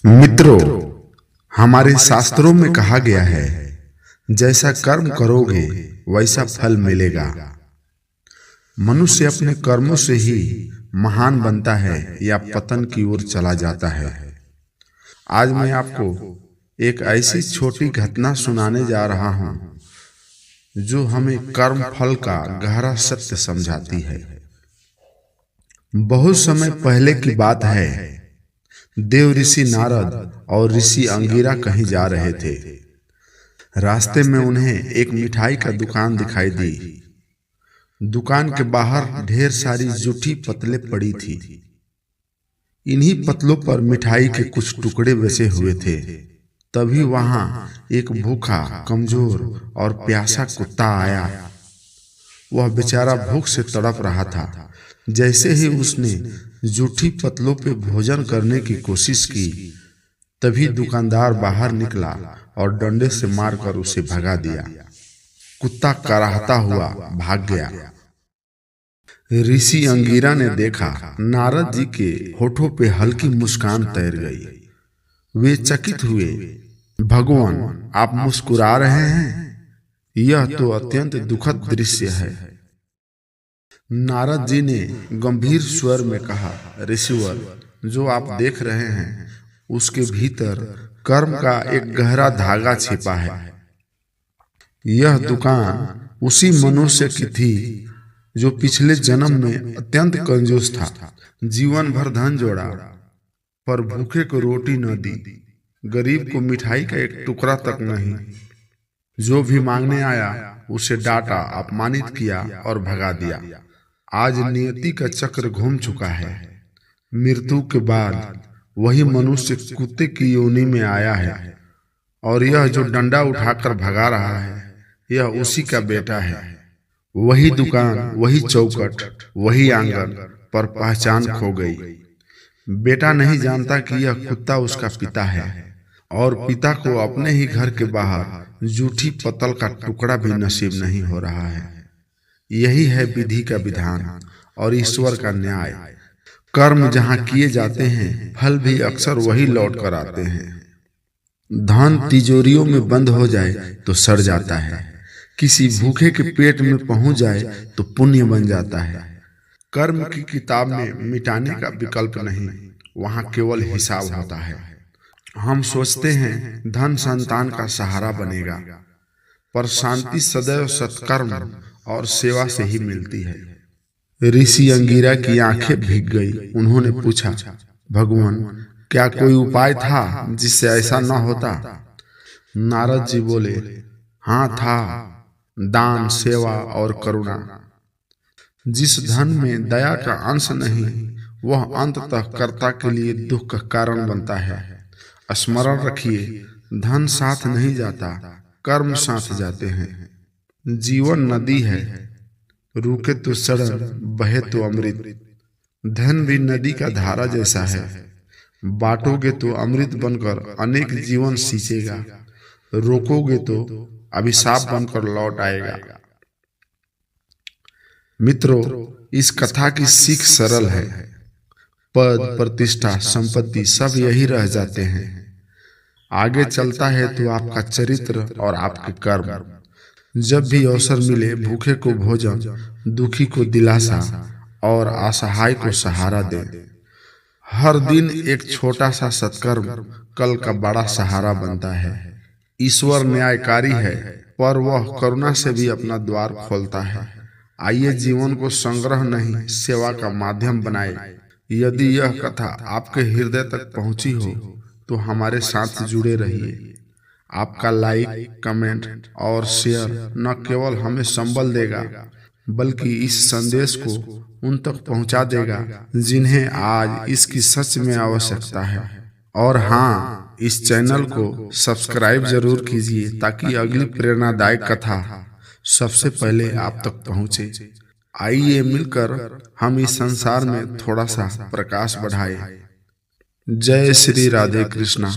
मित्रों, हमारे शास्त्रों में कहा गया है, जैसा कर्म करोगे वैसा फल मिलेगा। मनुष्य अपने कर्मों से ही महान बनता है या पतन की ओर चला जाता है। आज मैं आपको एक ऐसी छोटी घटना सुनाने जा रहा हूं जो हमें कर्म फल का गहरा सत्य समझाती है। बहुत समय पहले की बात है। देव ऋषि नारद और ऋषि अंगिरा कहीं जा रहे थे। रास्ते में उन्हें एक मिठाई का दुकान दिखाई दी। दुकान के बाहर ढेर सारी जूठी पतले पड़ी थी। इन्हीं पतलों पर मिठाई के कुछ टुकड़े बचे हुए थे। तभी वहां एक भूखा, कमजोर और प्यासा कुत्ता आया। वह बेचारा भूख से तड़प रहा था। जैसे ही उसने जूठी पतलों पे भोजन करने की कोशिश की, तभी दुकानदार बाहर निकला और डंडे से मारकर उसे भगा दिया। कुत्ता कराहता हुआ भाग गया। ऋषि अंगिरा ने देखा, नारद जी के होठों पे हल्की मुस्कान तैर गई। वे चकित हुए। भगवान, आप मुस्कुरा रहे हैं? यह तो अत्यंत दुखद दृश्य है। नारद जी ने गंभीर स्वर में कहा, ऋषिवर, जो आप देख रहे हैं उसके भीतर कर्म का एक गहरा धागा छिपा है। यह दुकान उसी मनुष्य की थी जो पिछले जन्म में अत्यंत कंजूस था। जीवन भर धन जोड़ा पर भूखे को रोटी न दी, गरीब को मिठाई का एक टुकड़ा तक नहीं। जो भी मांगने आया उसे डांटा, अपमानित किया और भगा दिया। आज नियति का चक्र घूम चुका है। मृत्यु के बाद वही मनुष्य कुत्ते की योनि में आया है और यह जो डंडा उठाकर भगा रहा है, यह उसी का बेटा है। वही दुकान, वही चौखट, वही आंगन, पर पहचान खो गई। बेटा नहीं जानता कि यह कुत्ता उसका पिता है और पिता को अपने ही घर के बाहर जूठी पतल का टुकड़ा भी नसीब नहीं हो रहा है। यही है विधि का विधान और ईश्वर का न्याय। कर्म जहां किए जाते हैं, फल भी अक्सर वही लौट कर आते हैं। धन तिजोरियों में बंद हो जाए तो सड़ जाता है। किसी भूखे के पेट में पहुंच जाए तो पुण्य बन जाता है। कर्म की किताब में मिटाने का विकल्प नहीं, वहां केवल हिसाब होता है। हम सोचते हैं धन संतान का सहारा बनेगा, पर शांति सदैव सत्कर्म और सेवा से ही मिलती है। ऋषि अंगिरा की आंखें भीग गई। उन्होंने पूछा, भगवान, क्या कोई उपाय था जिससे ऐसा न होता? नारद जी बोले, हाँ था, दान, सेवा और करुणा। जिस धन में दया का अंश नहीं, वह अंततः कर्ता के लिए दुख का कारण बनता है। स्मरण रखिए, धन साथ नहीं जाता, कर्म साथ जाते हैं। जीवन नदी है, रुके तो सड़न, बहे तो अमृत। धन भी नदी का धारा जैसा है, बांटोगे तो अमृत बनकर अनेक जीवन सींचेगा, रोकोगे तो अभिशाप बनकर लौट आएगा। मित्रों, इस कथा की सीख सरल है। पद, प्रतिष्ठा, संपत्ति सब यही रह जाते हैं। आगे चलता है तो आपका चरित्र और आपके कर्म। जब भी अवसर मिले, भूखे को भोजन, दुखी को दिलासा और असहाय को सहारा दें। हर दिन एक छोटा सा सत्कर्म कल का बड़ा सहारा बनता है। ईश्वर न्यायकारी है, पर वह करुणा से भी अपना द्वार खोलता है। आइए जीवन को संग्रह नहीं, सेवा का माध्यम बनाए। यदि यह कथा आपके हृदय तक पहुंची हो तो हमारे साथ जुड़े रहिए। आपका लाइक, कमेंट और शेयर न केवल हमें संबल देगा, बल्कि इस संदेश को उन तक पहुंचा देगा जिन्हें आज इसकी सच में आवश्यकता है। और हाँ, इस चैनल को सब्सक्राइब जरूर कीजिए ताकि अगली प्रेरणादायक कथा सबसे पहले आप तक पहुंचे। आइए मिलकर हम इस संसार में थोड़ा सा प्रकाश बढ़ाएं। जय श्री राधे कृष्णा।